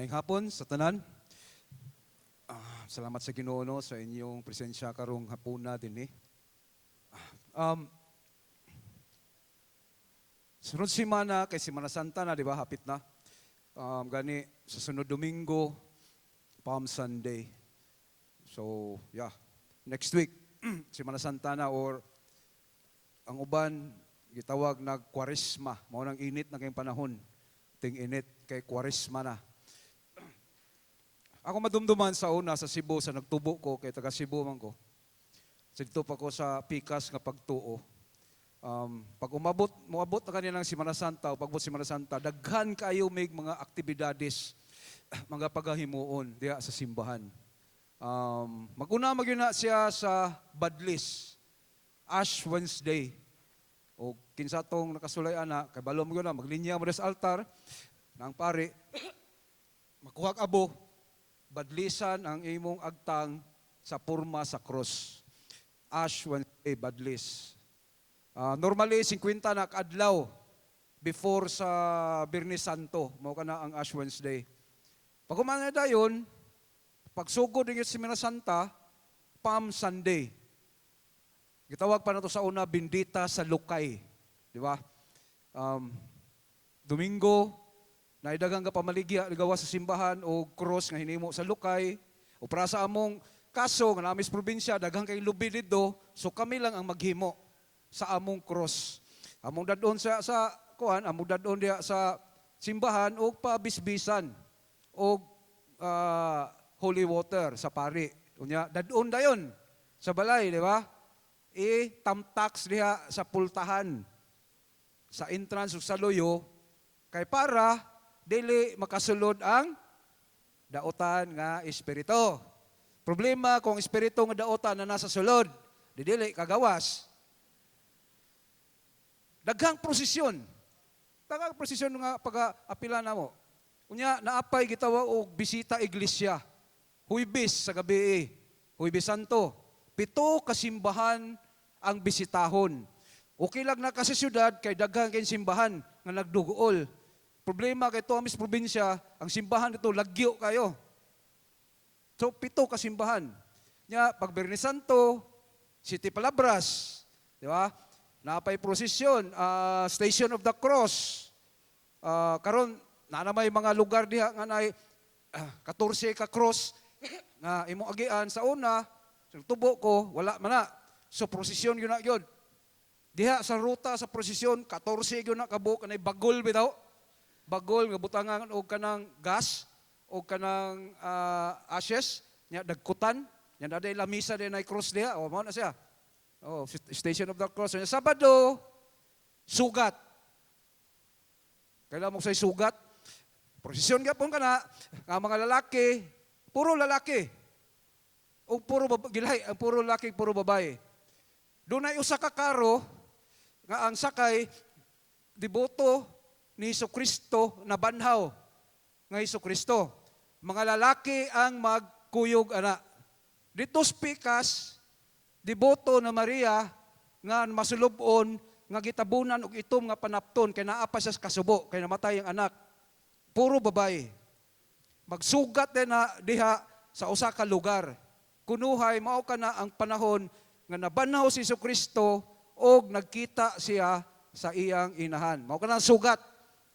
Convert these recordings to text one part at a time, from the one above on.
Maayong hapon sa tanan. Salamat sa Ginoo no, sa inyong presensya karong hapuna din eh. Um, Sunod simana kay Semana Santa na, di ba? Hapit na. Gani sa sunod Domingo, Palm Sunday. So, yeah. Next week, Semana Santa na or ang uban gitawag na Kwaresma. Mao nang init na kayong panahon. Ting init kay Kwaresma na. Ako madumduman sa una sa Cebu, sa nagtubo ko, kay taga Cebu man ko. Dito pa ko sa Pikas nga pagtuo. Pag moabot na kanila ng Semana Santa o pagbot Semana Santa, daghan kayo may mga aktibidades, mga paghahimuon diya sa simbahan. Maguna magyuna siya sa Badlis, Ash Wednesday. O kinsa tong nakasulay ana, kay balom gyud na maglinya mo sa altar nang pare makuha abo badlisan ang imong agtang sa porma sa cross. Ash Wednesday, Badlis. Normally, 50 na kadlaw before sa Birnis Santo. Mao kana ang Ash Wednesday. Pag umana dayon, pagsugod ng Semana Santa, Palm Sunday. Gitawag pa na to sa una, Bendita sa Lukay. Di ba? Domingo, naidagang ka pamaligya, ligawa sa simbahan o cross nga hinimo sa Lukay. O para sa among kaso, nga namis probinsya, daghang kay lubi dito, so kami lang ang maghimo sa among cross. Among dadon sa kuan, among dadon diya sa simbahan o pabisbisan o holy water sa pari. Unya dadon dayon sa balay, di ba? Tamtax diha sa pultahan sa entrance ug sa loyo kay para dili makasulod ang daotan nga espiritu. Problema kung espiritu nga daotan na nasa sulod, dili kagawas. Daghang prosesyon. Daghang prosesyon nga pag-apila na mo. Unya, naapay gitawa og bisita iglesia. Huibis sa gabi, Huibis Santo. 7 kasimbahan ang bisitahon. Okay lang na kasi syudad, kay daghang kay simbahan nga nagdugool. Problema kay Tuamis probinsya, ang simbahan dito lagyo kayo. So, 7 kasimbahan. Nya, pag Birnis Santo, City Palabras, di ba? Napay prosesyon, Station of the Cross. Karon na may mga lugar diha nga nay 14 ka cross nga imong agian sa una, sa tubo ko wala man na. So prosesyon gyud na gyud. Diha sa ruta sa prosesyon 14 gyud na kabo kanay bagol bitaw. Bagol nga butangan og kanang gas og kanang ashes nya dagkutan, nya daday lamisa din ay cross diha. O mao na siya. Oh, Station of the Cross. Sabado, sugat. Kailan mo say sugat? Prosesyon gyapon kana nga mga lalaki, puro lalaki. O puro gilay, puro lalaki, puro babae. Doon ay usa ka karo nga ang sakay deboto ni Jesucristo na banhaw nga Jesucristo. Mga lalaki ang magkuyog ana. Dito Pikas, deboto na Maria nga masulubon nga gitabunan og itom nga panapton kay naa pa siya kasubo kay namatay ang anak. Puro babae. Magsugat din na diha sa usa ka lugar. Kunuhay mao kana ang panahon nga nabanhaw si Jesucristo og nagkita siya sa iyang inahan. Mao kana sugat.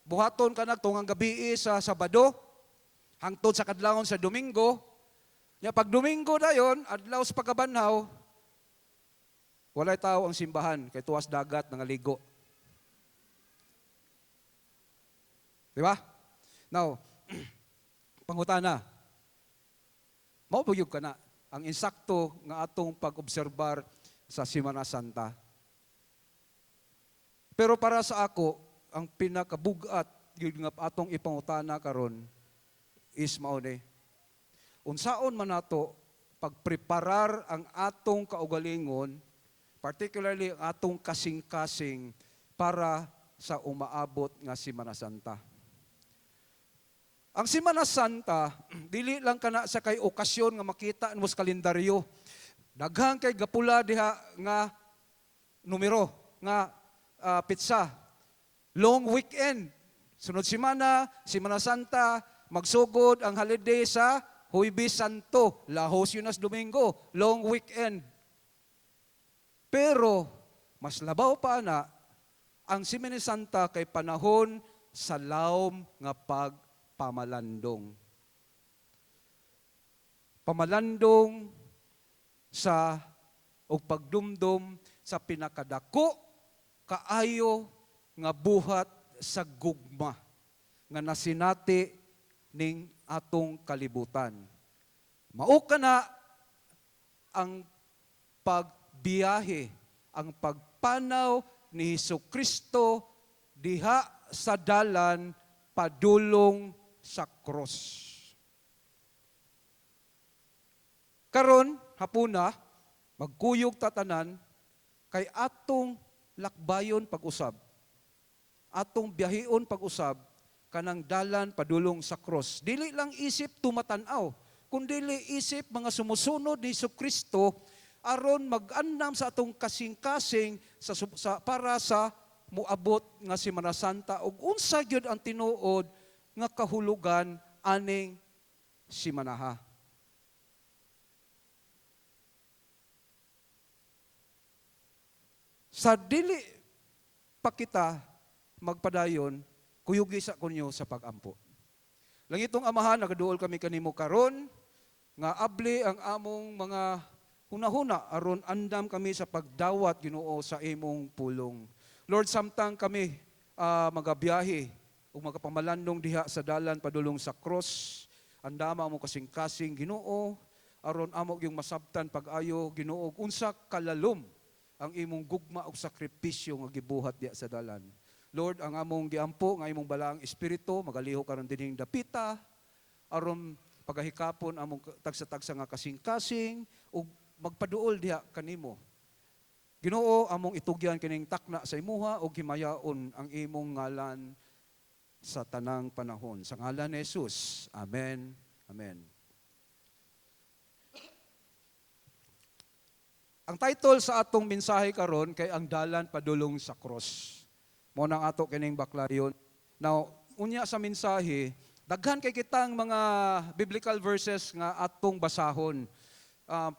Buhaton kana tungang gabi sa Sabado hangtod sa kadlawon sa Domingo. Ya pag Domingo dayon adlaw sa pagkabanhaw, walay tao ang simbahan kay tuwas dagat nangaligo. Di ba? Now, pangutana. Mao buyog ka na ang insakto nga atong pag-obserbar sa Semana Santa. Pero para sa ako, ang pinakabugat gyud nga atong ipangutana karon is mao ni. Unsaon man nato pagpreparar ang atong kaugalingon, particularly ang atong kasing-kasing para sa umaabot nga Semana Santa. Ang Semana Santa, dili lang kana sa kay okasyon nga makita mo sa kalendaryo. Daghang kay gapula diha nga numero, nga pitsa. Long weekend. Sunod semana, Semana Santa, magsugod ang holiday sa Huwebes Santo, Lahos Yunas Domingo, long weekend. Pero, mas labaw pa na, ang Semana Santa kay panahon sa lawom nga pagpamalandong. Pamalandong sa o pagdumdum sa pinakadako kaayo nga buhat sa gugma nga nasinati ning atong kalibutan. Mao kana ang pagbiyahe, ang pagpanaw ni Hesukristo diha sa dalan padulong sa cross. Karon hapuna magkuyog tatanan kay atong lakbayon pag-usab. Atong biyahion pag-usab kanang dalan padulong sa cross. Dili lang isip tumatanaw, kundi isip mga sumusunod ni Hesukristo aron mag-andam sa atong kasing-kasing para sa muabot nga Semana Santa ug unsa gyud ang tinuod nga kahulugan aning simanaha. Sa dili pa kita magpadayon, kuyugi sa kunyo sa pag-ampo. Langitong Amahan, nagaduol kami kanimo karon nga abli ang among mga hunahuna aron andam kami sa pagdawat Ginoo sa imong pulong. Lord, samtang kami magabiyahe ug magapamalandong diha sa dalan padulong sa cross, andama mo kasing-kasing Ginoo aron amo yung masabtan pag-ayo Ginoo unsa kalalom ang imong gugma ug sakripisyo nga gibuhat diha sa dalan. Lord, ang among giampo nga imong balaang espiritu magalihok karon dinhing dapita aron pagahikapon among tagsa-tagsa nga kasing-kasing ug magpaduol diha kanimo. Ginoo, among itugyan kining takna sa imuha ug himayaon ang imong ngalan sa tanang panahon. Sa ngalan ni Jesus. Amen. Amen. Ang title sa atong mensahe karon kay ang dalan padulong sa cross. Mo nang ato kining baklayon. Now, unya sa mensahe, daghan kay kitang mga biblical verses nga atong basahon.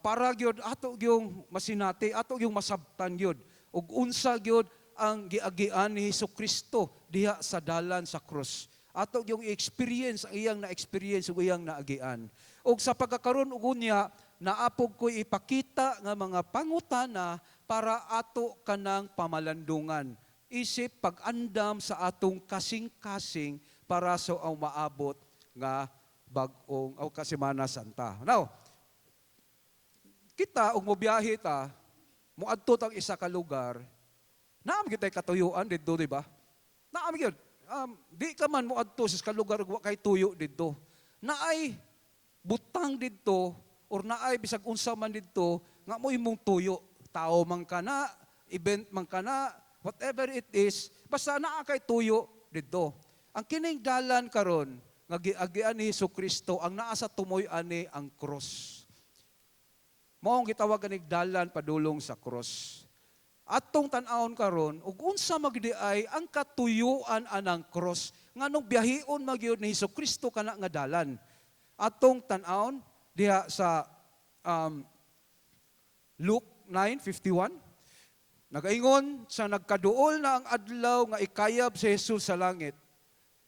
Para gyud ato gyung masinati, ato gyung masabtan gyud ug unsa gyud ang giagian ni Hesukristo diha sa dalan sa cross. Ato gyung experience ang iyang na-experience ug iyang naagian. Ug sa pagkakaron ug unya naapog ko ipakita nga mga pangutana para ato kanang pamalandungan. Isip pag-andam sa atong kasing-kasing para sa maabot nga bag-ong o Semana Santa. Now, kita ug mobiyahe ta, moadto tang isa ka lugar, naam gyud tay katuyuan didto, di ba? Naam gyud. Di ka man moadto sa lugar wa kay tuyo didto. Naay butang didto or naay bisag unsa man didto nga mo imong tuyo. Tao man kana, event man kana, whatever it is, basta naa kay tuyo didto. Ang kining dalan karon nga giagian ni Hesukristo ang naa sa tumoy ani ang cross. Mao ang gitawag kanig dalan padulong sa cross. Atong tan-awon karon ug unsa magdiay ang katuyuan anang cross nganong biyahion magyud ni Hesukristo kana nga dalan. Atong tan-awon diha sa Luke 9:51 nagaingon sa nagkaduol na ang adlaw nga ikayab si Jesus sa langit,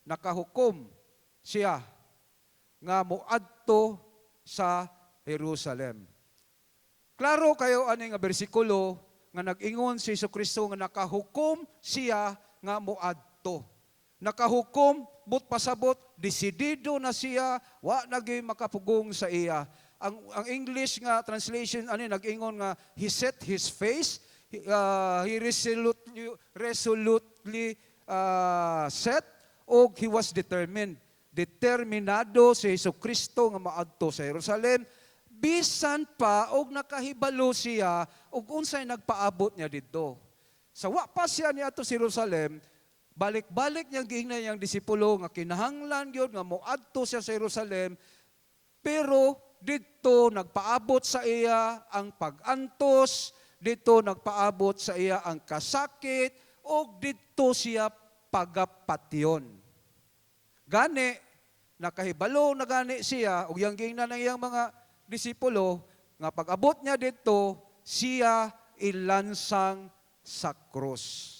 nakahukom siya nga moadto sa Jerusalem. Klaro kayo ani nga bersikulo nga nag-ingon si Hesukristo nga nakahukom siya nga moadto. Nakahukom but pasabot desidido na siya wa nagay makapugong sa iya. Ang English nga translation ani nag-ingon nga he set his face, he resolutely set o he was determined. Determinado si Hesukristo nga maadto sa Jerusalem bisan pa og nakahibalo siya og unsay nagpaabot niya didto. Sa wa pa siya niadto sa Jerusalem, balik-balik niyang giingnan niyang disipulo nga kinahanglan gyud nga moadto siya sa Jerusalem, pero didto nagpaabot sa iya ang pag-antos, didto nagpaabot sa iya ang kasakit, og didto siya pagapatyon. Gani nakahibalo na gani siya, ug yang gingnan ng iyang mga disipulo, nga pag-abot niya dito, siya ilansang sa krus.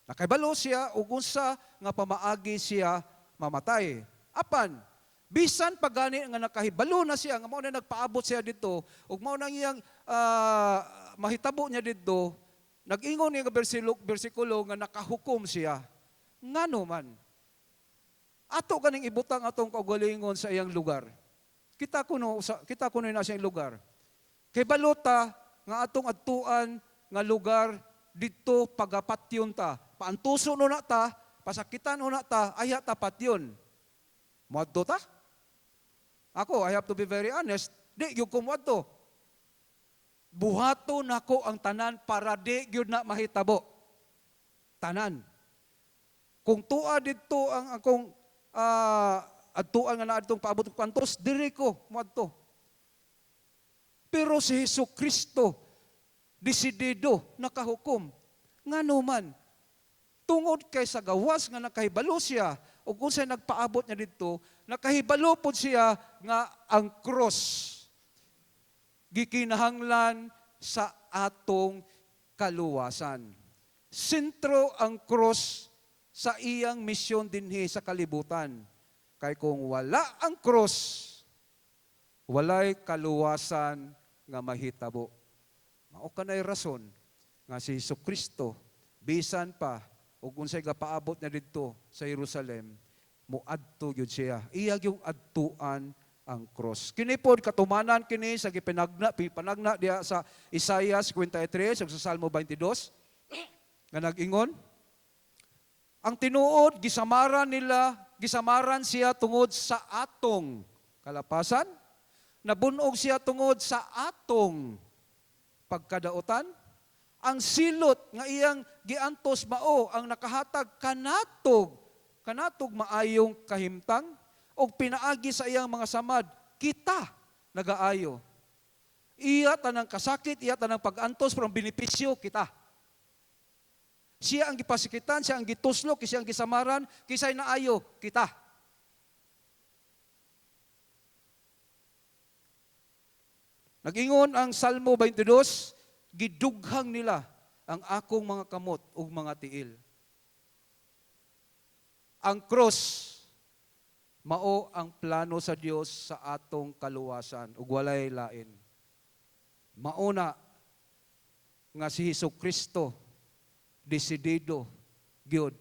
Nakahibalo siya, ug unsa nga pamaagi siya mamatay. Apan, bisan pagani nga nakahibalo na siya, nga mao na nagpaabot siya dito, ug mao na iyang mahitabo niya dito, nag-ingon niya nga bersikulo nga nakahukom siya. Ngano man, ato kaning ibutang atong kaugalingon sa iyang lugar. Kita kuno na siyang lugar. Kay balota nga atong adtuan nga lugar didto pagapatyon ta. Paantuso no na ta, pasakitan no na ta, aya ta patyon. Moadto ta? Ako, I have to be very honest, di gyud ko moadto. Buhato nako ang tanan para di gyud na mahitabo. Tanan. Kung tua didto ang akong adtuan nga naadtong paabot og pantos, diri ko moadto. Pero si Hesukristo desidido nakahukom. Ngano man, tungod kay sa gawas nga nakahibalo siya, ug kung siya nagpaabot niya dito, nakahibalo pod siya nga ang cross gikinahanglan sa atong kaluwasan. Sentro ang cross sa iyang misyon dinhi sa kalibutan. Kay kung wala ang cross, walay kaluwasan nga mahitabo. Mao kanay rason nga si Hesukristo bisan pa ug unsay gapaabot na didto sa Jerusalem, moadto gyud siya. Iya yung adtuan ang cross. Kini pod katumanan kini sa gipanagna diha sa Isaiah 53 ug sa Salmo 22 nga nag-ingon, ang tinuod gisamaran siya tungod sa atong kalapasan, nabunog siya tungod sa atong pagkadaotan, ang silot nga iyang giantos mao ang nakahatag kanatog maayong kahimtang, o pinaagi sa iyang mga samad, kita nagaayo. Iya tanang kasakit, iya tanang pag-antos, pero ang benepisyo kita. Siya ang gipasikitan, siya ang gituslo, siya ang gisamaran, kisay naayo kita. Nag-ingon ang Salmo 22, gidughang nila ang akong mga kamot ug mga tiil. Ang cross mao ang plano sa Dios sa atong kaluwasan ug walay lain. Mauna nga si Hesukristo desidido gyud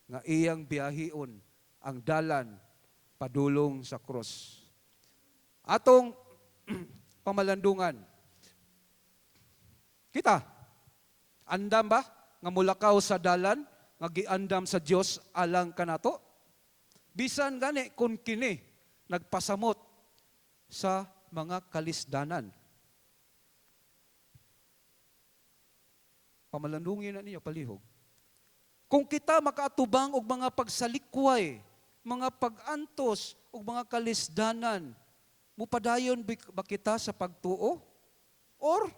nga iyang biyahion ang dalan padulong sa cross. Atong pamalandungan. Kita, andam ba nga mulakaw sa dalan nga giandam sa Dios alang kanato? Bisan gani kun kini nagpasamot sa mga kalisdanan. Pamalandungin na ninyo palihog. Kung kita makaatubang og mga pagsalikway, mga pag-antos og mga kalisdanan, mupadayon ba kita sa pagtuo? Or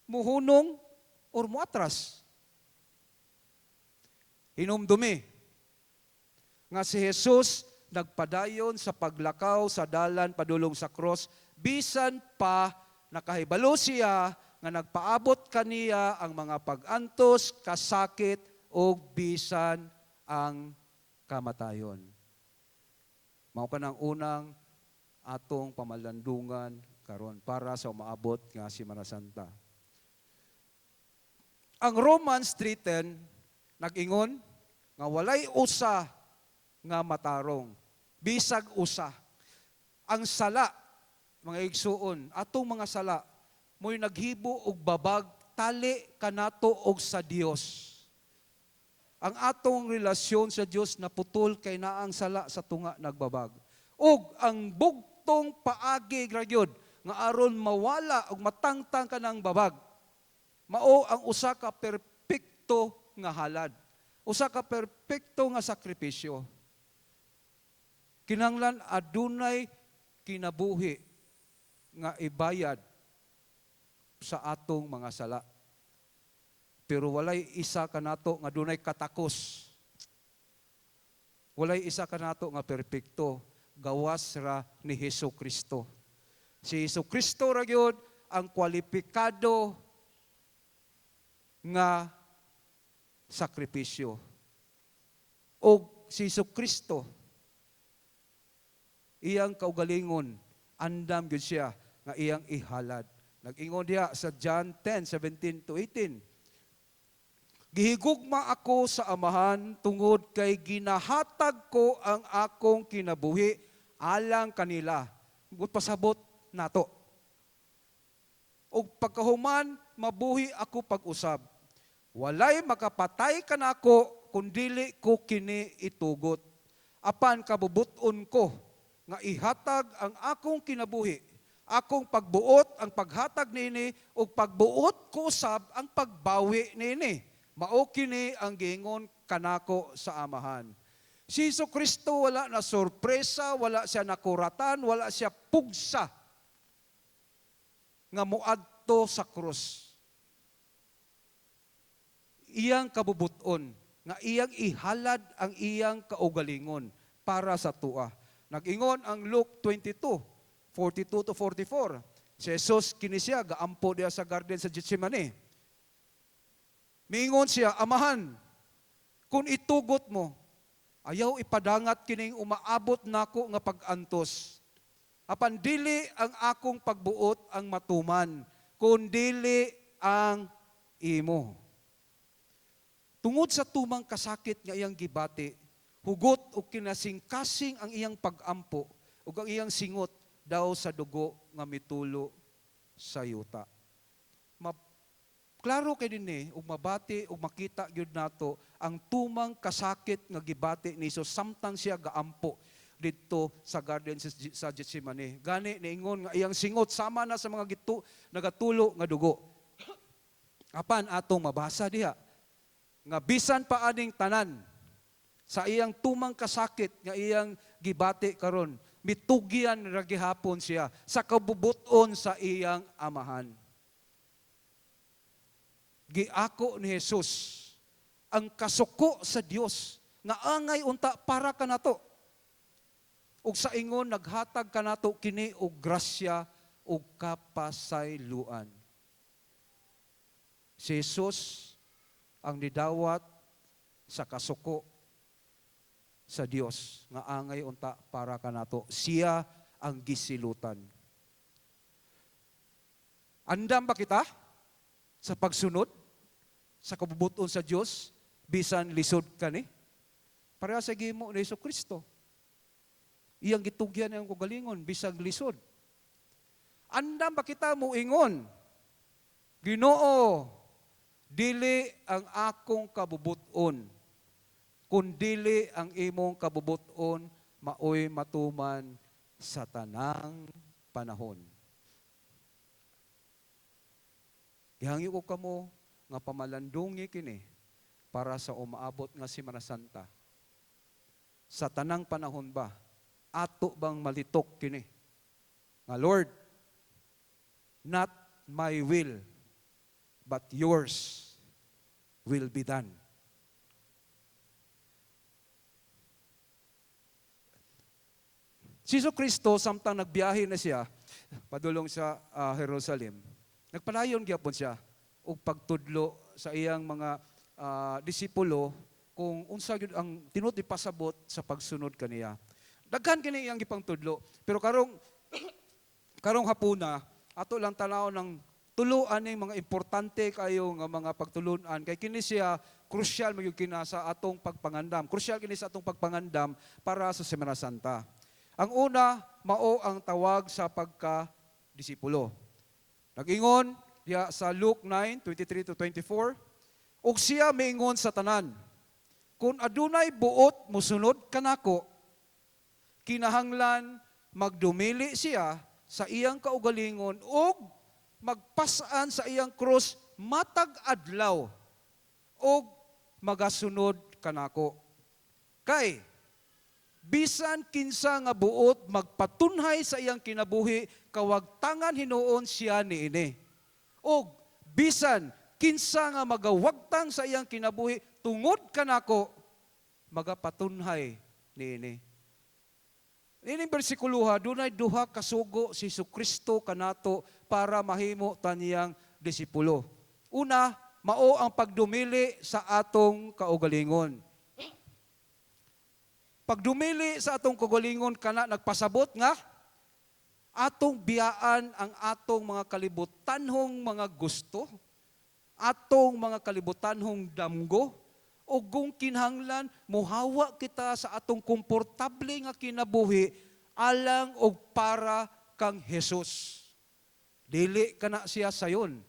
muhunong or muatras? Hinumdumi nga si Jesus nagpadayon sa paglakaw sa dalan padulong sa cross, bisan pa nakahibalo siya nga nagpaabot kaniya ang mga pag-antos, kasakit, o bisan ang kamatayon. Mao ka ng unang atong pamalandungan karon para sa umaabot nga Semana Santa. Ang Romans 3:10 nag-ingon nga walay usa nga matarong, bisag usa. Ang sala, mga igsuon, atong mga sala, mo'y naghibo og babag, tali kanato og sa Dios. Ang atong relasyon sa Dios naputol kay naang sala sa tunga nagbabag. Ug ang bugtong paagi gragyod nga aron mawala og matangtang kanang babag, mao ang usa ka perpekto nga halad. Usa ka perpekto nga sakripisyo. Kinahanglan adunay kinabuhi nga ibayad sa atong mga sala. Pero walay isa kanato nga dunay katakos. Walay isa ka nato nga perpekto, gawas ra ni Hesus Kristo. Si Hesus Kristo ra gyud ang kwalipikado nga sakripisyo. O si Hesus Kristo, iyang kaugalingon, andam gyud siya nga iyang ihalad. Nag-ingon diha sa John 10:17-18. Gihigugma ako sa Amahan tungod kay ginahatag ko ang akong kinabuhi alang kanila. Pasabot nato. Og pagkahuman mabuhi ako pag-usab. Walay makapatay kanako kun dili ko kini itugot. Apan kabubuton ko nga ihatag ang akong kinabuhi, akong pagbuot ang paghatag nini ug pagbuot ko usab ang pagbawi nini. Mao kini ang giingon kanako sa Amahan. Si Hesus Kristo wala na sorpresa, wala siya nakuratan, wala siya pugsa nga muadto sa krus. Iyang kabubuton nga iyang ihalad ang iyang kaugalingon para sa tuwa. Nag-ingon ang Luke 22:42-44. Si Jesus kini siya gaampo diya sa garden sa Getsemani. Miingon siya, Amahan, kung itugot mo, ayaw ipadangat kining umaabot nako nga pag-antos. Apan dili ang akong pagbuot ang matuman, kun dili ang imo. Tungod sa tumang kasakit nga iyang gibati, hugot o kinasing-kasing ang iyang pag-ampo ug ang iyang singot daw sa dugo nga mitulo sa yuta. Klaro kay dinhi ug mabati ug makita gyud nato ang tumang kasakit nga gibati ni Jesus samtang siya gaampo didto sa garden sa Getsemani. Gani niingon nga iyang singot sama na sa mga nagatulo nga dugo. Apan atong mabasa diha nga bisan pa aning tanan sa iyang tumang kasakit nga iyang gibati karon, mitugyan ra gihapon siya sa kabubuton sa iyang Amahan. Giako ni Jesus ang kasuko sa Dios nga angay unta para kanato. Ug sa ingon naghatag kanato kini og grasya ug kapasayloan. Si Jesus ang nidawat sa kasuko sa Dios nga angay unta para kanato. Siya ang gisilutan. Andam ba kita sa pagsunod sa kabubuton sa Dios bisan lisod kani? Pareha sa gihimo ni Hesus Kristo. Iyang gitugyan ang kagalingon bisag lisod. Andam ba kita moingon, Ginoo, dili ang akong kabubuton, kun dili ang imong kabubuton maoy matuman sa tanang panahon. Gihangi ko kamo nga pamalandungi kini para sa umaabot nga Semana Santa. Sa tanang panahon ba, ato bang malitok kini? Nga Lord, not my will, but yours will be done. Si Kristo samtang nagbiyahe na siya padulong sa Jerusalem, nagpalayon gyapon siya og pagtudlo sa iyang mga disipulo kung unsa gyud ang tinuod ipasabot sa pagsunod kaniya. Daghan kini iyang gipangtudlo, pero karong hapuna ato lang tanaw ng tulo aning mga importante kayo nga mga pagtulon-an kay kini siya crucial magyud kina sa atong pagpangandam. Crucial kini sa atong pagpangandam para sa Semana Santa. Ang una, mao ang tawag sa pagka-disipulo. Nag-ingon diya sa Luke 9:23-24, ug siya miingon sa tanan, kung adunay buot mosunod kanako, kinahanglan magdumili siya sa iyang kaugalingon ug magpasaan sa iyang krus matag adlaw ug magasunod kanako. Kay bisan kinsa nga buot magpatunhay sa iyang kinabuhi kawagtangan hinuon siya niini. Og bisan kinsa nga magawagtang sa iyang kinabuhi tungod kanako magapatunhay niini. Nining bersikuloha, dunay duha kasugo si Jesucristo kanato para mahimo taniyang disipulo. Una, mao ang pagdumili sa atong kaugalingon. Pagdumili sa atong kaugalingon kana nagpasabot nga atong biyaan ang atong mga kalibutanhong mga gusto, atong mga kalibutanhong damgo, o kung kinahanglan, muhawa kita sa atong komportable nga kinabuhi alang og para kang Jesus. Dili kana siya sayon.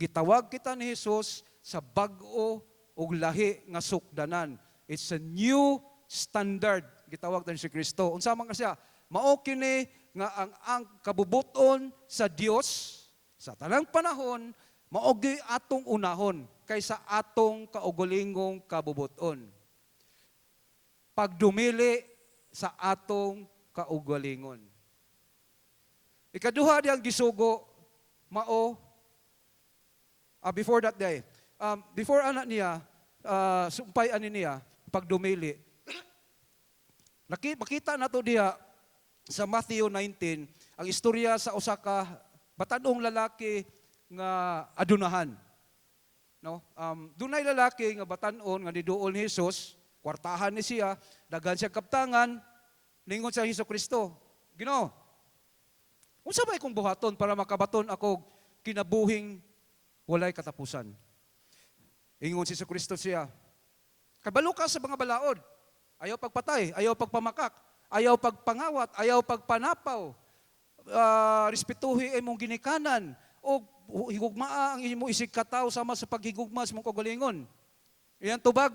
Gitawag kita ni Jesus sa bag-o og lahi nga sukdanan. It's a new standard. Gitawag ta ni si Kristo. Unsa man ka siya? Mao kini nga ang kabubuton sa Dios sa tanang panahon maogi atong unahon kaysa atong kaugulingong kabubuton. Pagdumili sa atong kaugalingon. Ikaduha diyang gisugo mao before that day. Before anak niya sumpay ani niya pagdumili. Makita nato diha sa Matthew 19 ang istorya sa usa ka batan-ong lalaki nga adunahan. No? Dunay lalaki nga batan-on nga niduol ni Jesus, kwartahan ni siya, daghan siya kaptangan, ningon sa Jesucristo, Ginoo, unsa ba akong buhaton para makabaton ako kinabuhing walay katapusan? Ingon si Jesucristo siya, kabalo ka sa mga balaod, ayaw pagpatay, ayaw pagpamakak, ayaw pagpangawat, ayaw pagpanapaw, respetuhi imong ginikanan, o higugmaa ang imong isig kataw sama sa paghigugma sa imong kaugalingon. Iyan tubag.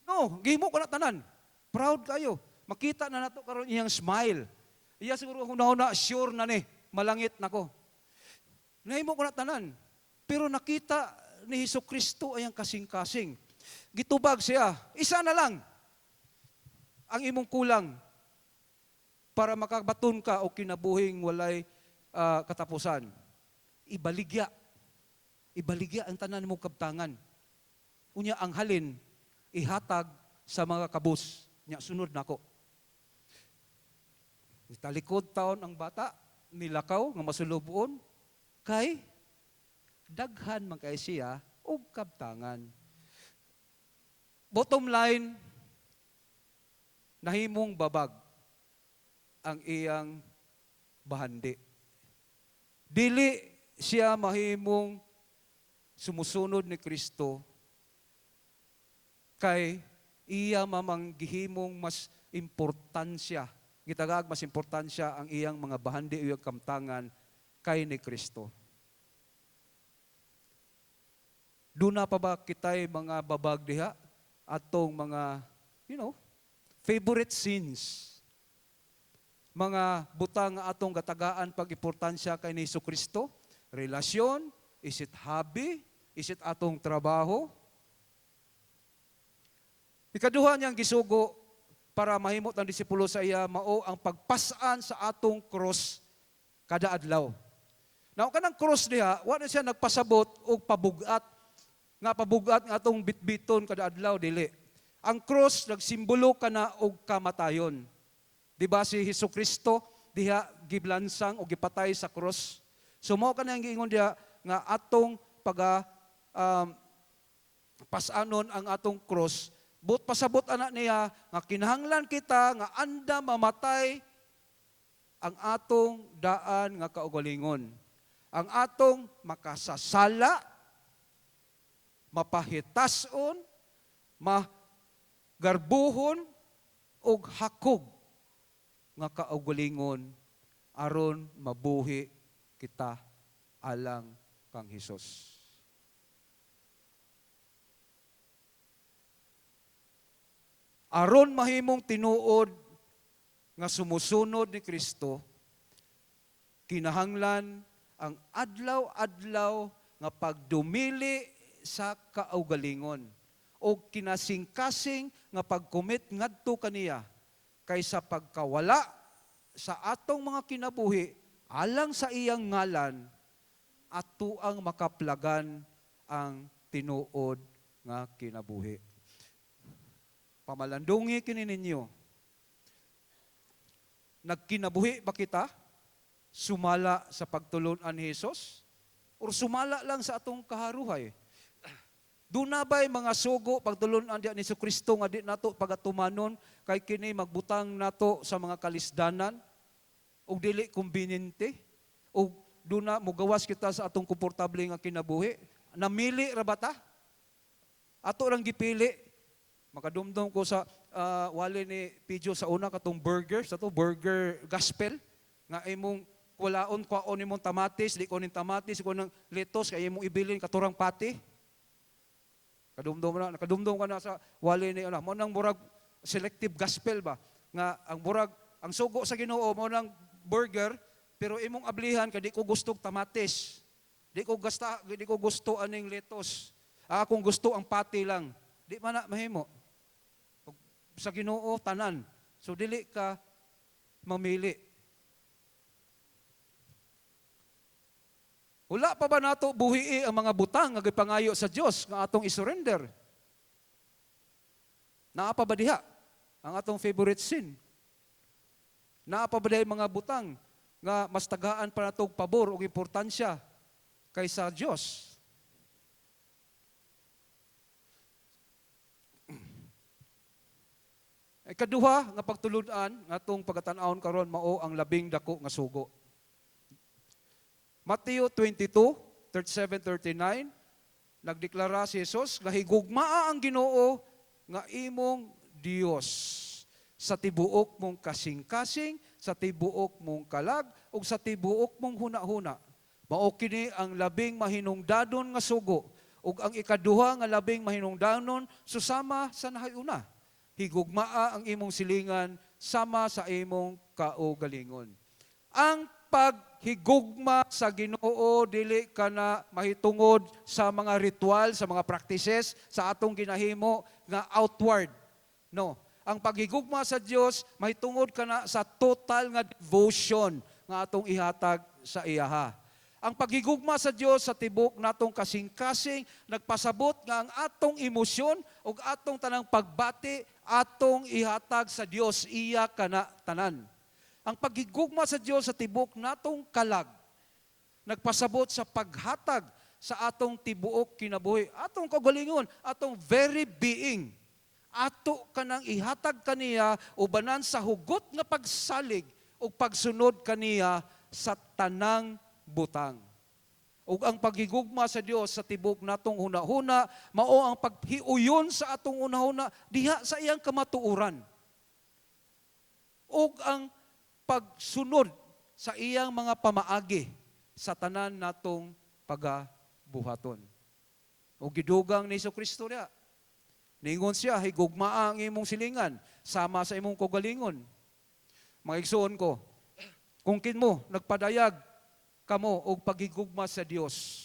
No, gihimo ko na tanan. Proud kayo. Makita na nato karon iyang smile. Iya siguro hunahuna sure na ni malangit nako. Nahimo ko na tanan. Pero nakita ni Jesucristo ayang kasing-kasing. Gitubag siya. Isa na lang ang imong kulang para makabaton ka o kinabuhing walay katapusan. Ibaligya. Ibaligya ang tanan mong kabtangan. Unya ang halin, ihatag sa mga kabus. Nya sunod nako. Talikod taon ang bata, nilakaw, nga masulubuon, kay daghan man kay siya og kabtangan. Bottom line, nahimong babag ang iyang bahandi. Dili siya mahimong sumusunod ni Kristo kay iya mamang gihimong mas importansya. Gitagag mas importansya ang iyang mga bahandi o iyang kamtangan kay ni Kristo. Duna pa ba kitay mga babag diha atong mga favorite sins? Mga butang nga atong gatagaan pag-importansya kay ni Jesucristo? Relasyon? Is it hobby? Is it atong trabaho? Ikaduha niyang gisugo para mahimot ang disipulo sa iya mao ang pagpasaan sa atong cross kada adlaw. Now kanang cross diha, wa na siya nagpasabot og pabugat nga atong bitbiton kada adlaw dili. Ang cross nagsimbolo kana og kamatayon. Di ba si Jesucristo diha giblansang o gipatay sa cross? So mao kanang giingon diha nga atong pasanon ang atong cross. But pasabot anak niya nga kinahanglan kita nga anda mamatay ang atong daan nga kaugalingon. Ang atong makasasala, mapahitason, magarbuhon og hakog nga kaugalingon aron mabuhi kita alang kang Hesus. Aron mahimong tinuod nga sumusunod ni Kristo, kinahanglan ang adlaw-adlaw nga pagdumili sa kaugalingon o kinasing-kasing nga pagkumit ngadto kaniya kaysa pagkawala sa atong mga kinabuhi alang sa iyang ngalan at tuang makaplagan ang tinuod nga kinabuhi. Pamalandungi kini ninyo. Nagkinabuhi ba kita? Sumala sa pagtulon-an ni Jesus? O sumala lang sa atong kaharuhay? Doon na ba'y mga sugo pagtulon-an di ni Kristo nga di nato pagatumanon kay kini magbutang nato sa mga kalisdanan o dili kumbinente o doon na mugawas kita sa atong komportable nga kinabuhi? Namili ra ba ta? Ato lang gipili. Makadumdum ko sa wali ni Pijo sa una katong burger, sa to burger gospel nga imong walaon kwaon imong tamatis, di ko ning tamatis, ko ng lettuce kay imong ibilin katurang pati. Kadumdum ka na sa wali ni mo nang murag selective gospel ba nga ang sugo sa Ginoo mo nang burger pero imong ablihan kay di ko gusto tamatis. Di ko gusto aning lettuce. Akong gusto ang pati lang. Di man na mahimo. Sa Ginoo tanan. So dili ka mamili. Wala pa ba nato buhii ang mga butang nga gipangayo sa Dios nga atong isurrender? Naa pa ba diha ang atong favorite sin? Naa pa ba diha mga butang nga mas tagaan pa natong pabor ug importansya kaysa Dios? Ikaduha nga pagtulud-an nga atong pagatan-awon karon mao ang labing dako nga sugo. Mateo 22:37-39, nagdeklara si Jesus nga higugmaa ang Ginoo nga imong Dios sa tibuok mong kasing-kasing, sa tibuok mong kalag, ug sa tibuok mong huna-huna. Mao kini ang labing mahinungdanon nga sugo, ug ang ikaduha nga labing mahinungdanon susama sa nahayuna. Higugmaa ang imong silingan sama sa imong kaugalingon. Ang paghigugma sa Ginoo dili kana mahitungod sa mga ritual, sa mga practices, sa atong ginahimo nga outward. No, ang paghigugma sa Dios mahitungod kana sa total nga devotion nga atong ihatag sa iyaha. Ang paghigugma sa Dios sa tibok natong kasing-kasing nagpasabot nga ang atong emosyon ug atong tanang pagbati atong ihatag sa Dios iya kana tanan. Ang paghigugma sa Dios sa tibok natong kalag nagpasabot sa paghatag sa atong tibuok kinabuhi, atong kaugalingon, atong very being. Ato kanang ihatag kaniya ubanan sa hugot nga pagsalig o pagsunod kaniya sa tanang butang. Ug ang paghigugma sa Dios sa tibok natong hunahuna mao ang paghiuyon sa atong hunahuna diha sa iyang kamatuoran. Ug ang pagsunod sa iyang mga pamaagi sa tanan natong pagabuhaton. O gidugang ni Kristo niya. Ningon siya, higugmaa ang imong silingan, sama sa imong kaugalingon. Mga igsoon ko, kung kinmo, nagpadayag kamo og paghigugma sa Dios.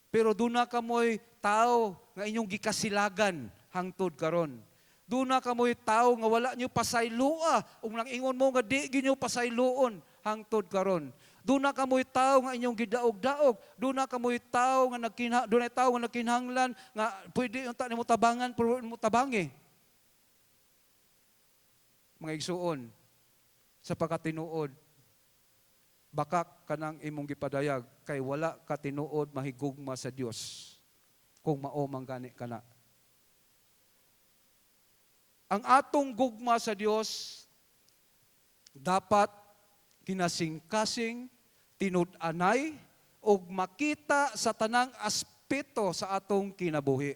Pero doon na kamoy tao nga inyong gikasilagan hangtod karon. Doon na kamoy tao nga wala nyo pasaylua ug nang ingon mo nga di ginyo pasayloon hangtod karon. Doon na kamoy tao nga inyong gidaog-daog. Doon na kamoy tao nga doon na tao nga nagkinahanglan nga pwede unta nimo tabangan pero mo tabangi. Mga igsuon sa pagkatinuod bakak kanang imong gipadayag kay wala ka tinuod mahigugma sa Dios kung mao man gani kana. Ang atong gugma sa Dios dapat kinasing-kasing, tinud-anay, o makita sa tanang aspeto sa atong kinabuhi.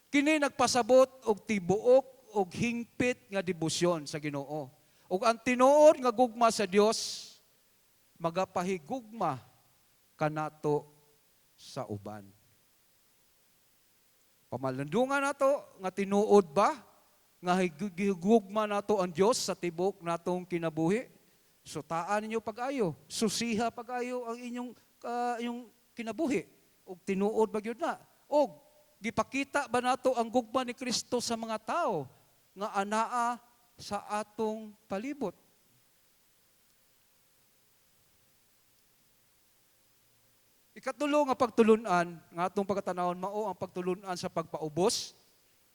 Kini nagpasabot og tibuok og hingpit nga debosyon sa Ginoo. Ug ang tinuod nga gugma sa Dios magapahigugma kanato sa uban. Pamalandungan nato nga tinuod ba nga higugma nato ang Dios sa tibok natong kinabuhi. Sutaan ninyo pag-ayo, susiha pag-ayo ang inyong kinabuhi ug tinuod ba gyud na. Og gipakita ba nato ang gugma ni Kristo sa mga tao nga anaa sa atong palibot. Ikatulo nga pagtulunan nga atong pagkatanawon mao ang pagtulunan sa pagpaubos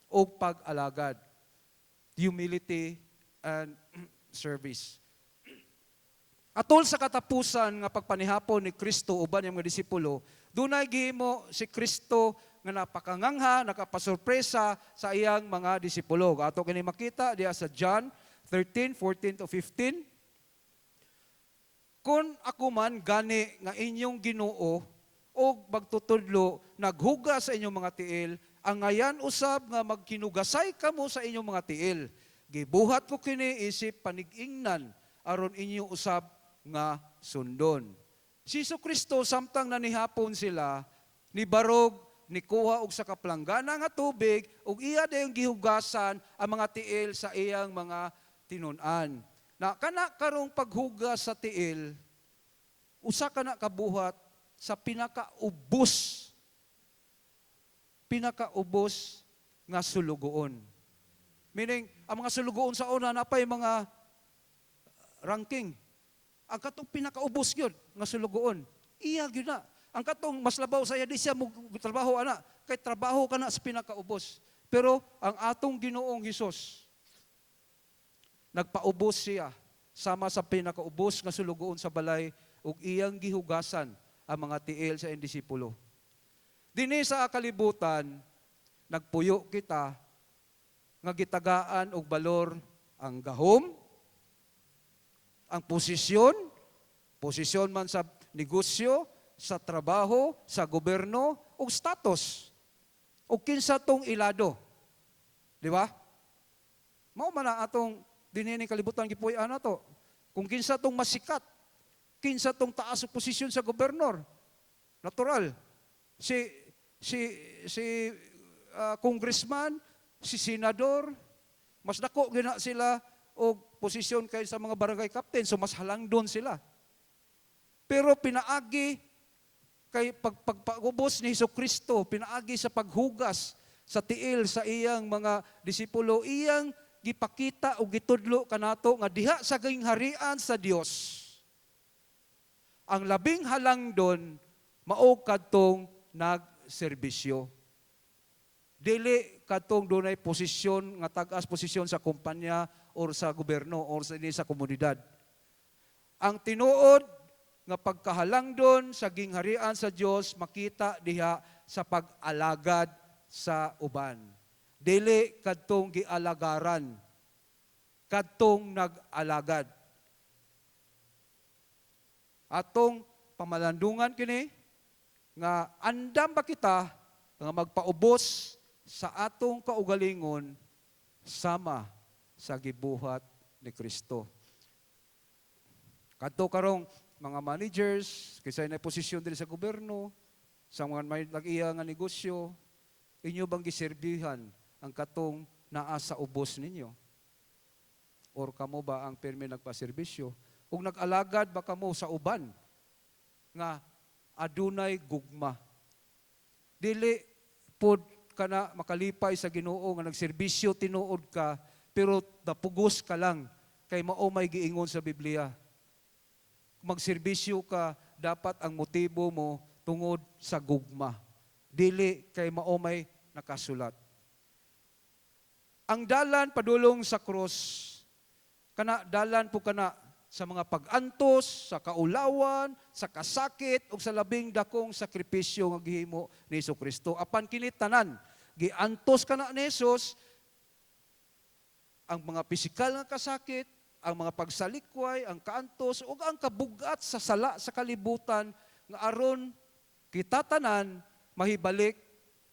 o pag-alagad. humility, and service. Atol sa katapusan nga pagpanihapon ni Kristo uban yung mga disipulo, dunay gihimo si Kristo nga napakangangha, nakapasurpresa sa iyang mga disipulo. Ato kini makita diya sa John 13:14 to 15. Kung ako man gani nga inyong Ginoo o magtutudlo naghugas sa inyong mga tiil, ang ngayan usab nga magkinugasay kamo sa inyong mga tiil. Gibuhat ko kini isip panig-ingnan aron inyong usab nga sundon. Si Kristo samtang nanihapon sila, ni barog, ni kuha og sa kaplanggana nga tubig, ug iya dayong gihugasan ang mga tiil sa iyang mga tinun-an. Na kana karong paghugas sa tiil, usa kana kabuhat sa pinakaubos nga sulugoon. Meaning, ang mga sulugoon sa una napay mga ranking. Ang katong pinakaubos yun nga sulugoon. Iya gyud na. Ang katong mas labaw saya di siya trabaho ana, kay trabaho ka na sa pinakaubos. Pero ang atong Ginoong Hesus nagpaubos siya sama sa pinakaubos nga sulugoon sa balay ug iyang gihugasan ang mga tiil sa iyang disipulo. Dinhi sa kalibutan nagpuyo kita nga gitagaan og balor ang gahom, ang posisyon man sa negosyo, sa trabaho, sa gobyerno, o status. O kinsa tong ilado. Di ba? Mao man na atong dinini kalibutan gipuy-an nato. Kung kinsa tong masikat, kinsa tong taas sa posisyon sa gobernador. Natural. Si congressman, si senador, mas dako gina sila o posisyon kay sa mga barangay captain, so mas halangdon sila. Pero pinaagi kay pagpagubos ni Jesucristo, pinaagi sa paghugas sa tiil sa iyang mga disipulo, iyang gipakita o gitudlo kanato nga diha sa gingharian sa Dios. Ang labing halangdon mao kadtong nagserbisyo. Dili kadtong dunay posisyon nga tag-as posisyon sa kumpanya or sa gobyerno or sa komunidad. Ang tinuod nga pagkahalangdon sa gingharian sa Dios makita diha sa pag-alagad sa uban. Dili kadtong gialagaran, kadtong nag-alagad. Atong pamalandungan kini nga andam ba kita nga magpaubos sa atong kaugalingon sama sa gibuhat ni Kristo. Kadto karong mga managers, kisay na posisyon din sa gobyerno, sa mga may nag-iya nga negosyo, inyo bang giserbihan ang katong naa sa ubos ninyo? Or kamo ba ang permi nagpaserbisyo? Kung nag-alagad ba kamo sa uban nga adunay gugma? Dili pod ka na makalipay sa Ginoo nga nagserbisyo tinuod ka, pero napugos ka lang kay mao may giingon sa Biblia. Kung magserbisyo ka, dapat ang motibo mo tungod sa gugma. Dili kay mao may nakasulat. Ang dalan padulong sa krus, kana dalan po kana sa mga pag-antos, sa kaulawan, sa kasakit, o sa labing dakong sakripisyo nga gihimo ni Jesucristo. Apan kini tanan, giantos kana ni Jesus, ang mga pisikal nga kasakit, ang mga pagsalikway, ang kaantos, o ang kabugat sa sala sa kalibutan, nga aron kita tanan mahibalik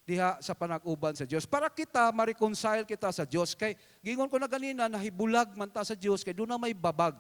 diha sa panag-uban sa Dios. Para kita ma-reconcile kita sa Dios. Kay gingon ko na ganina, nahibulag man ta sa Dios, kay doon na may babag.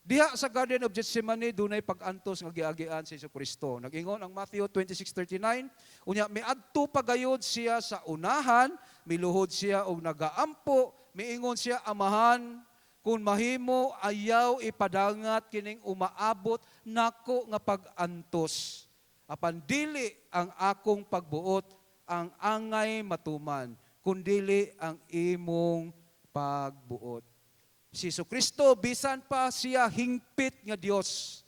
Diha sa Garden of Gethsemane, dunay pag-antos nga giagian si Jesucristo. Nag-ingon ang Matthew 26:39, unya miadto pagayod siya sa unahan, miluhod siya og nagaampo, miingon siya, Amahan, kung mahimo ayaw ipadangat kining umaabot nako nga pag-antos. Apan dili ang akong pagbuot ang angay matuman, kundili ang imong pagbuot. Si Jesucristo, bisan pa siya hingpit nga Dios.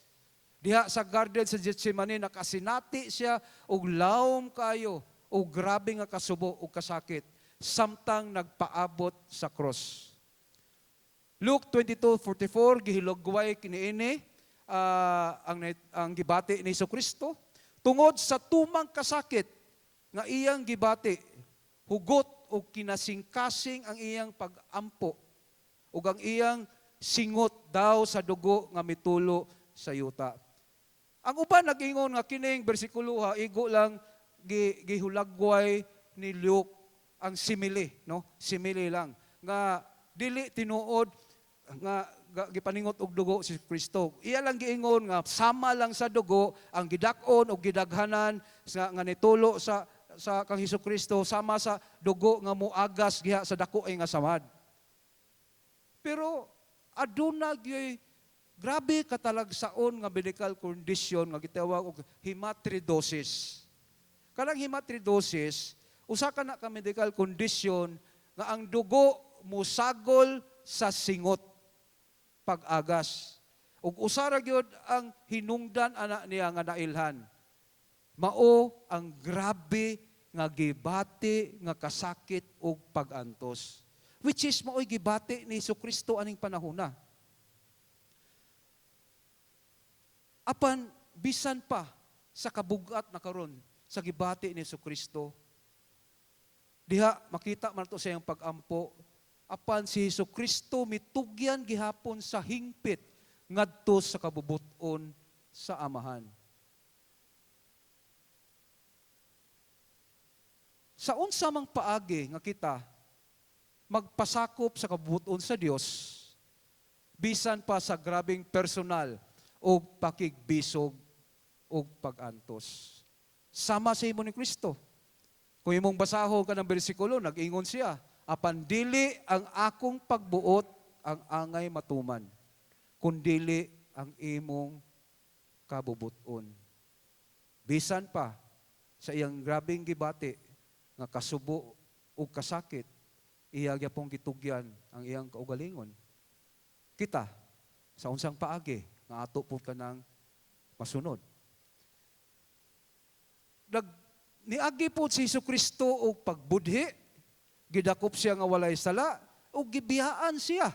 Diha sa garden sa Gethsemane, nakasinati siya og lawom kayo, og grabe nga kasubo og kasakit. samtang nagpaabot sa cross. Luke 22:44 gihilugway kiniini ang gibati ni Jesucristo tungod sa tumang kasakit nga iyang gibati, hugot o kinasingkasing ang iyang pag-ampo ug ang iyang singot daw sa dugo nga mitulo sa yuta. Ang uban nag-ingon nga kining bersikulo igo lang gihulagway ni Luke ang simile, no? Simile lang nga dili tinuod nga gipaningot og dugo si Kristo. Iya lang giingon nga sama lang sa dugo ang gidak-on o gidaghanan nga nitulo sa kang Hesukristo sama sa dugo nga muagas giha sa dako ay nga samad. Pero aduna gyud grabe katalagsaon nga medical condition nga gitawag og hematidrosis. Kanang hematidrosis usa ka na ka medical condition nga ang dugo musagol sa singot pag-agas. Ug usa ra gyud ang hinungdan ana niya nga nailhan. Mao ang grabe nga gibati nga kasakit ug pag-antos. Which is mao'y gibati ni Jesucristo aning panahona. Apan bisan pa sa kabugat na karon sa gibati ni Jesucristo. Diha makita man to sa iyang pag-ampo. Apan si Jesucristo mitugyan gihapon sa hingpit ngadto sa kabubuton sa Amahan. Sa unsa mang paagi nga kita magpasakop sa kabubuton sa Dios bisan pa sa grabing personal o pakigbisog o pag-antos. Sama sa imo ni Kristo. Kung imong basahon ka ng bersikulo, nag-ingon siya, apan dili ang akong pagbuot ang angay matuman, kundili ang imong kabubuton. Bisan pa sa iyang grabing gibati nga kasubo o kasakit, iya gyapon gitugyan ang iyang kaugalingon. Kita sa unsang paagi nga ato po ka ng masunod. Niagi po si Jesucristo og pagbudhi, gidakop siya nga walay sala, o gibiyaan siya.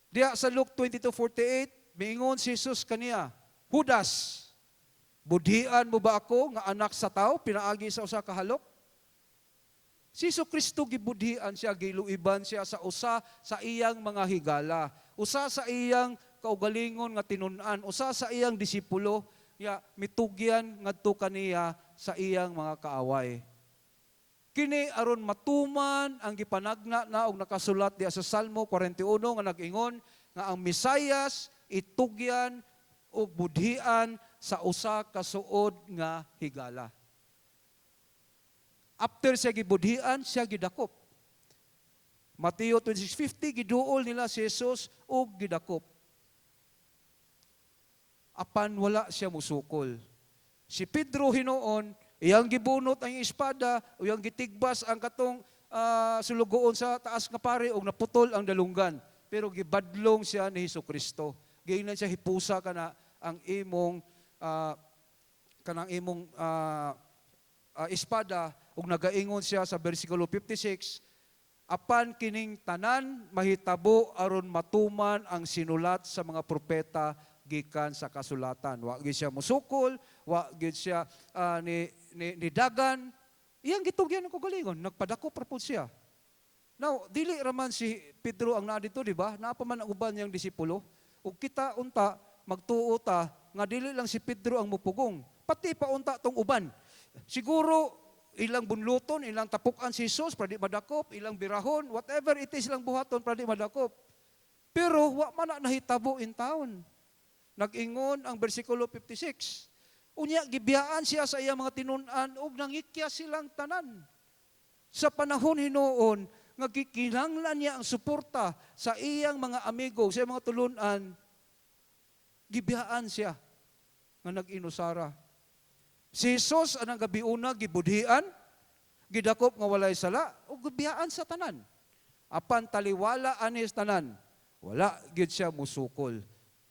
Diya sa Luke 22:48, miingon si Jesus kaniya, Judas, budhian mo ba ako nga anak sa tao, pinaagi sa usa ka halok? Si Jesucristo gibudhian siya, giluiban siya sa usa sa iyang mga higala, usa sa iyang kaugalingon nga tinun-an, usa sa iyang disipulo, ya mitugyan ngadto kaniya sa iyang mga kaaway. Kini aron matuman ang gipanagna na og nakasulat diya sa Salmo 41 nga nag-ingon nga ang Misayas itugyan o budhian sa usa ka suod nga higala. After siya gibudhian, siya gidakop. Mateo 26:50 giduol nila si Jesus og gidakop. Apan wala siya musukol. Si Pedro hinuon, iyang gibunot ang espada, o iyang gitigbas ang katong sulugoon sa taas nga pare, o naputol ang dalunggan. Pero gibadlong siya ni Hesukristo. Giingnan siya hipusa kana ang imong espada, ug nagaingon siya sa bersikulo 56, apan kining tanan mahitabo aron matuman ang sinulat sa mga propeta gikan sa kasulatan. Wa gid siya musukol, wa gid siya ni dagan. Iyang gitugyan ko galingon, nagpadako ra pud siya. Now, dili raman si Pedro ang naa dito, di ba? Naa pa man ang uban niyang disipulo. Ug kita unta magtuo ta nga dili lang si Pedro ang mupugong, pati pa unta tong uban. Siguro ilang bunluton, ilang tapukan si Jesus para di madakop, ilang birahon, whatever it is, ilang buhaton para di madakop. Pero wa man na nahitabo in town. Nag-ingon ang bersikulo 56. Unya gibiyaan siya sa iyang mga tinun-an ug nangikya silang tanan. Sa panahon hinuon nga gikinahanglan niya ang suporta sa iyang mga amigo, sa iyang mga tulun-an, gibiyaan siya nga nag-inusara. Si Jesus anang gabi una gibudhian, gidakop nga walay sala, ug gibiyaan sa tanan. Apan taliwala anis tanan, wala gid siya musukol.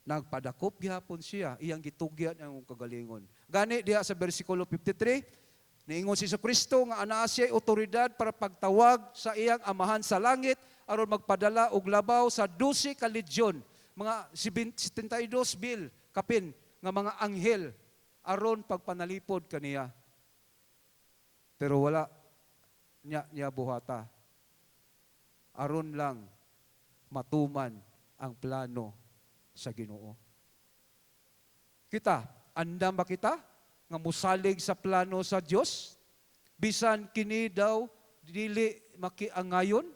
Nagpadakop gihapon siya, iyang gitugyan ang kagalingon. Gani diha sa bersikulo 53, Niingon si Jesucristo nga anaa siya'y otoridad para pagtawag sa iyang amahan sa langit aron magpadala og labaw sa 12 ka legion, mga 72,000 kapin nga mga anghel aron pagpanalipod kaniya. Pero wala niya buhata. Aron lang matuman ang plano sa Ginoo. Kita, andam ba kita nga musalig sa plano sa Dios? Bisan kini daw dili makiangayon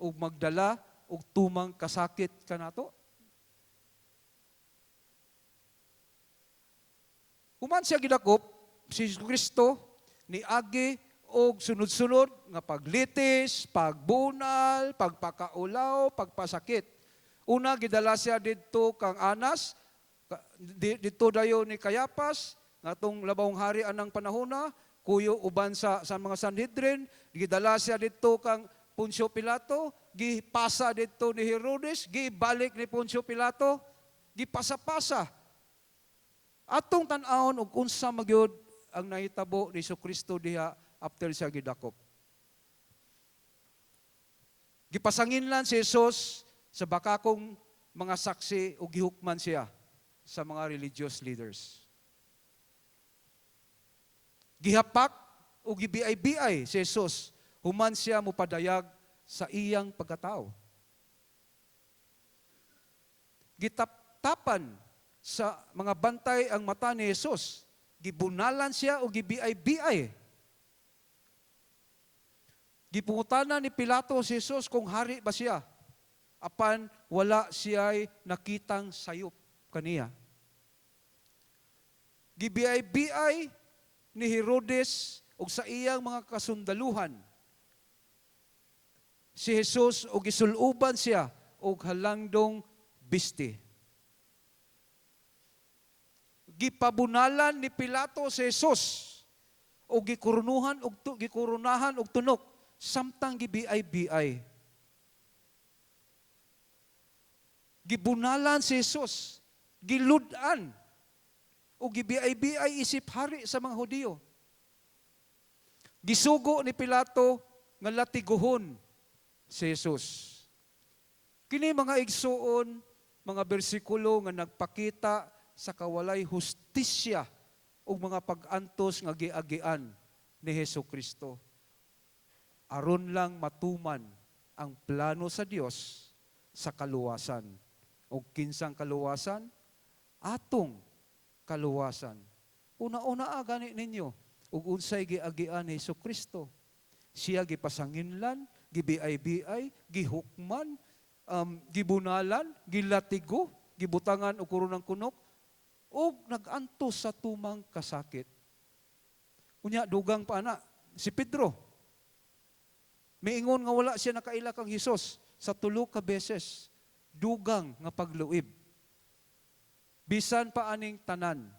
o magdala og tumang kasakit kanato? Human siya gidakop si Kristo niagi og sunod-sunod nga paglitis, pagbunal, pagpakaulaw, pagpasakit. Una gidala siya didto kang Anas, dito dayon ni Kayapas, ngatong labawong hari anang panahona, kuyo uban sa mga Sanhedrin, gidala siya dito kang Poncio Pilato, gipasa dito ni Herodes, gibalik ni Poncio Pilato, gipasa-pasa. Atong tan-awon og unsa magyud ang nahitabo ni Jesucristo diha after siya gidakop. Gipasanginlan si Jesus sa bakakong mga saksi ug gihukman siya sa mga religious leaders. Gihapak o gibiay-biay si Jesus, human siya mupadayag sa iyang pagkatao. Gitaptapan sa mga bantay ang mata ni Jesus, gibunalan siya o gibiay-biay. Gipungutanan ni Pilato si Jesus kung hari ba siya, apan wala siya'y nakitang sayop kaniya. Gibiay-biay ni Herodes ug sa iyang mga kasundaluhan si Jesus ug gisuluban siya og halangdong bisti. Gipabunalan ni Pilato si Jesus ug gikurunahan og tunok samtang gibiay-biay. Gibunalan si Jesus, giludan o gibiay-biay isip hari sa mga Hudiyo. Gisugo ni Pilato nga latiguhon si Jesus. Kini mga igsuon, mga bersikulo nga nagpakita sa kawalay hustisya o mga pag-antos nga giagian ni Jesucristo. Aron lang matuman ang plano sa Dios sa kaluwasan. O kinsang kaluwasan? Atong kaluwasan. Una-una gani ninyo, ug unsay giagian ni Jesucristo. Siya gipasanginlan, gibiay-biay, gihukman, gibunalan, gilatigo, gibutangan og kurunang kunok, ug nagantos sa tumang kasakit. Unya dugang pa ana si Pedro. Miingon nga wala siya nakaila kang Hesus sa 3 ka beses. Dugang nga pagluib. Bisan pa aning tanan,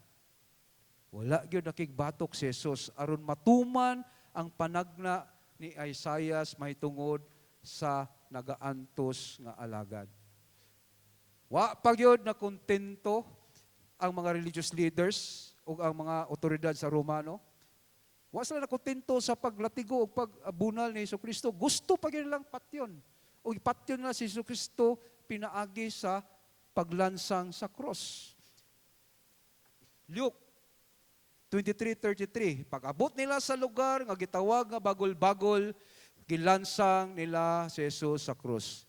wala gyud nakigbatok si Jesus aron matuman ang panagna ni Isaias mahitungod sa nagaantos nga alagad. Wa pa gyud na kontento ang mga religious leaders o ang mga otoridad sa Romano. Wa sila na kontento sa paglatigo o pagbunal ni Jesucristo. Gusto pa gyud lang patyon. O ipatyon na si Jesucristo pinaagi sa paglansang sa cross. Luke 23:33, pag-abot nila sa lugar nga gitawag nga bagol-bagol, gilansang nila si Jesus sa krus.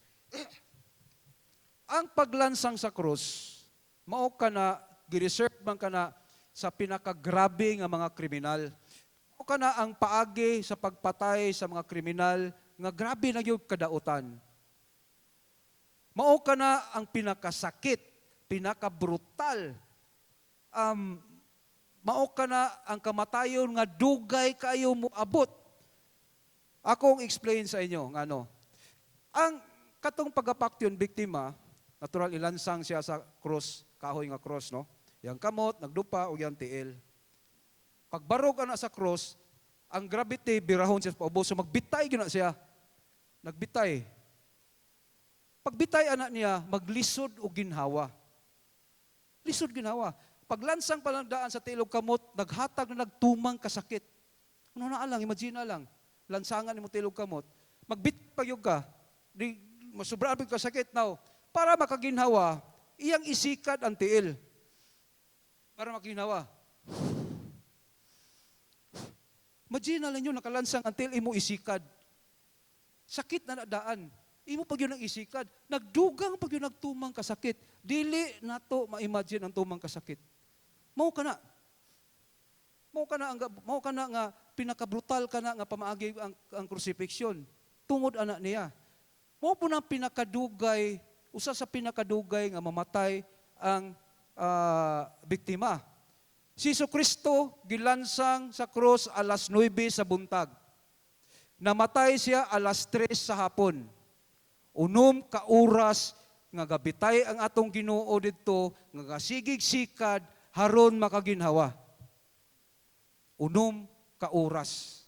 Ang paglansang sa krus, mao kana gi-reserve man kana sa pinakagrabe nga mga kriminal. Mao kana ang paagi sa pagpatay sa mga kriminal nga grabe na gyud kadautan. Mao kana ang pinakasakit, pinakabrutal. Mao kana ang kamatayon nga dugay kayo moabot. Akong explain sa inyo ngano. Ang katong pagapaktion biktima, natural ilansang siya sa cross, kahoy nga cross, no? Yang kamot nagdupa og yang tiil. Pagbarog ana sa cross, ang gravity birahon siya sa paubo, so magbitay gyud na siya. Nagbitay. Pagbitay anak niya, maglisod o ginhawa. Lisod ginhawa. Paglansang palandaan sa tilog kamot, naghatag na nagtumang kasakit. Ano na lang, imagine na lang. Lansangan mo tilog kamot. Magbit pa yung ka. Di, masubraan ka sakit now. Para makaginhawa, iyang isikat ang tiil. Para makaginhawa. Imagine na lang yun, nakalansang ang tiil, imo isikad. Sakit na nadaan. Imo pag yun ang isikad. Nagdugang pag yun nagtumang kasakit. Dili na to ma-imagine ang tumang kasakit. Mao ka na. Mao ka na nga pinakabrutal ka na nga pamaagi ang crucifixion. Tungod anak niya. Mao po nang pinakadugay, usa sa pinakadugay nga mamatay ang biktima. Si Jesucristo gilansang sa krus alas 9 sa buntag. Namatay siya alas 3 sa hapon. Unom ka oras nga gabitay ang atong Ginoo didto nga kasigig sikad haron makaginhawa. Unom ka oras.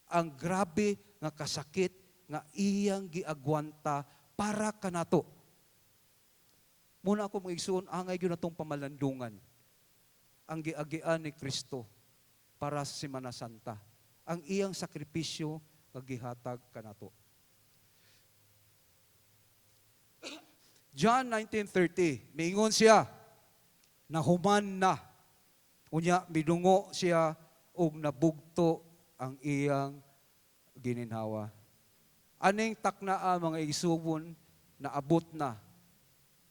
Ang grabe nga kasakit nga iyang giagwanta para kanato. Muna ako mag-igsuon, angay gyud natong pamalandungan. Ang giagian ni Kristo para sa Semana Santa. Ang iyang sakripisyo nga gihatag kanato. John 19:30, miingon siya, nahuman na. Unya, midungo siya og nabugto ang iyang gininhawa. Aning taknaa mga igsugon na abot na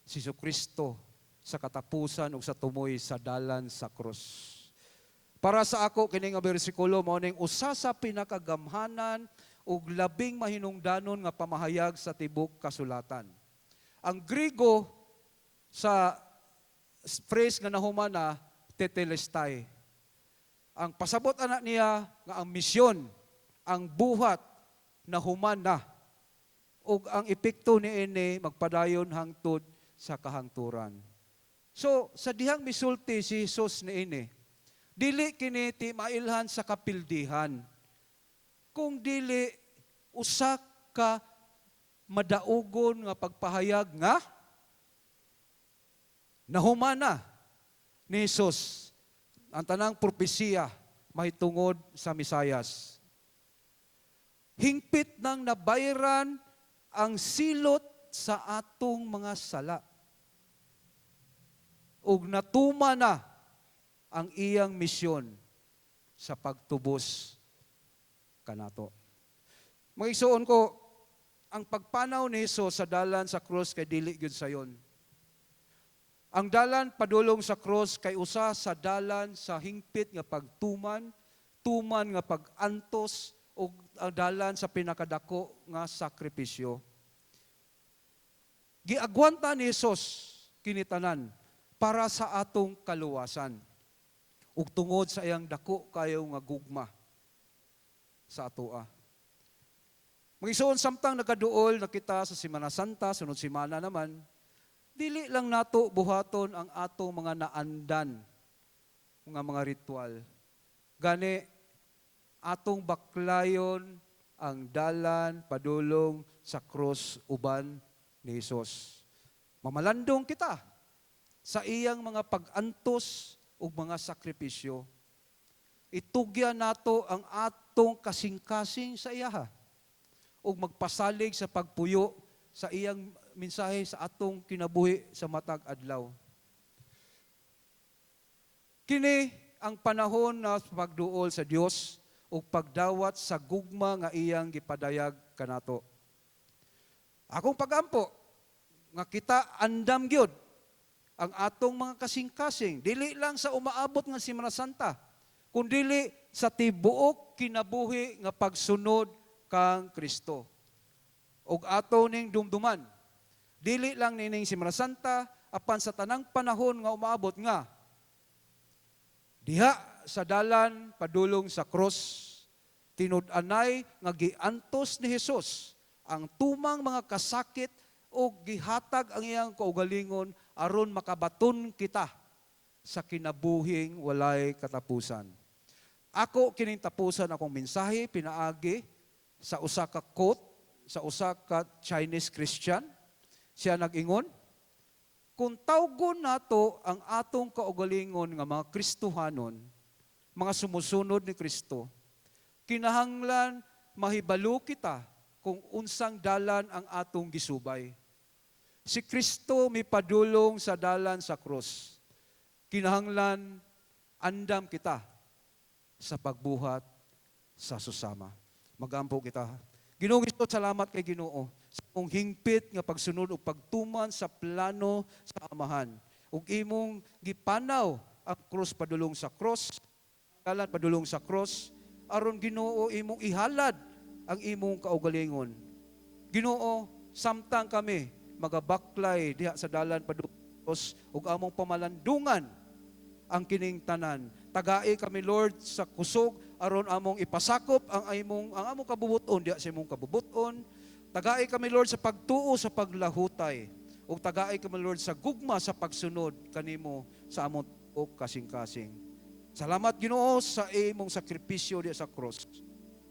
si Jesucristo sa katapusan ug sa tumoy sa dalan sa krus. Para sa ako kini nga bersikulo mao ning usa sa pinakagamhanan ug labing mahinungdanon nga pamahayag sa tibok kasulatan. Ang Griego sa phrase nga nahumana tetelestai. Ang pasabot anak niya nga ang misyon, ang buhat na human na ug ang epekto niini magpadayon hangtod sa kahangturan. So sa dihang misulti si Jesus niini, dili kini ti mailhan sa kapildihan. Kung dili usa ka madaugon nga pagpahayag nga nahumana ni Jesus ang tanang propesiya mahitungod sa Misayas. Hingpit nang nabayran ang silot sa atong mga sala. Ug natuma na ang iyang misyon sa pagtubos kanato. Magigsuon ko, ang pagpanaw ni Jesus sa dalan sa krus kay dili gyud sayon. Ang dalan padulong sa krus kay usa sa dalan sa hingpit nga pagtuman, tuman nga pagantos o ang dalan sa pinakadako nga sakripisyo. Giagwanta ni Jesus kinitanan para sa atong kaluwasan ug tungod sa iyang dako kayo nga gugma sa atoa. Magisuon samtang nagaduol na kita sa Semana Santa, sunod semana naman, dili lang nato buhaton ang atong mga naandan, mga ritual. Gani, atong baklayon ang dalan padulong sa krus uban ni Jesus. Mamalandong kita sa iyang mga pagantos ug mga sakripisyo. Itugya nato ang atong kasing-kasing sa iyaha ug magpasalig sa pagpuyo sa iyang mensahe sa atong kinabuhi sa matag adlaw. Kini ang panahon na pagduol sa Dios ug pagdawat sa gugma nga iyang gipadayag kanato. Akong pagampo nga kita andam gyud ang atong mga kasing-kasing dili lang sa umaabot nga Semana Santa kundi sa tibuok kinabuhi nga pagsunod kang Kristo. Ug ato ning dumduman dili lang nining Semana Santa, apan sa tanang panahon nga umaabot nga, diha sa dalan padulong sa krus, tinud-anay nga giantos ni Jesus ang tumang mga kasakit o gihatag ang iyang kaugalingon aron makabaton kita sa kinabuhing walay katapusan. Ako kining tapusan akong mensahe pinaagi sa usa ka quote sa usa ka Chinese Christian. Siya nag-ingon, kung tawgon nato ang atong kaugalingon nga mga Kristohanon, mga sumusunod ni Kristo, kinahanglan mahibalo kita kung unsang dalan ang atong gisubay. Si Kristo mipadulong sa dalan sa krus. Kinahanglan andam kita sa pagbuhat sa susama. Magampo kita. Ginoong Kristo, salamat kay Ginoo sa imong hingpit nga pagsunod o pagtuman sa plano sa Amahan. Ug imong gipanaw ang krus padulong sa krus, dalan padulong sa krus, aron Ginoo imong ihalad ang imong kaugalingon. Ginoo, samtang kami magabaklay diha sa dalan padulong sa krus ug among pamalandungan ang kining tanan. Tagai kami Lord sa kusog aron among ipasakop ang among kabubuton diha sa imong kabubuton. Tagai kami Lord sa pagtuo sa paglahutay ug tagai kami Lord sa gugma sa pagsunod kanimo sa among tuok kasing-kasing. Salamat Ginoo sa imong sakripisyo diha sa cross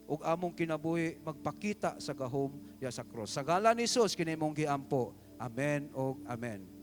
ug among kinabuhi magpakita sa gahom diha sa cross. Sa ngalan ni Jesus kini imong giampo. Amen ug amen.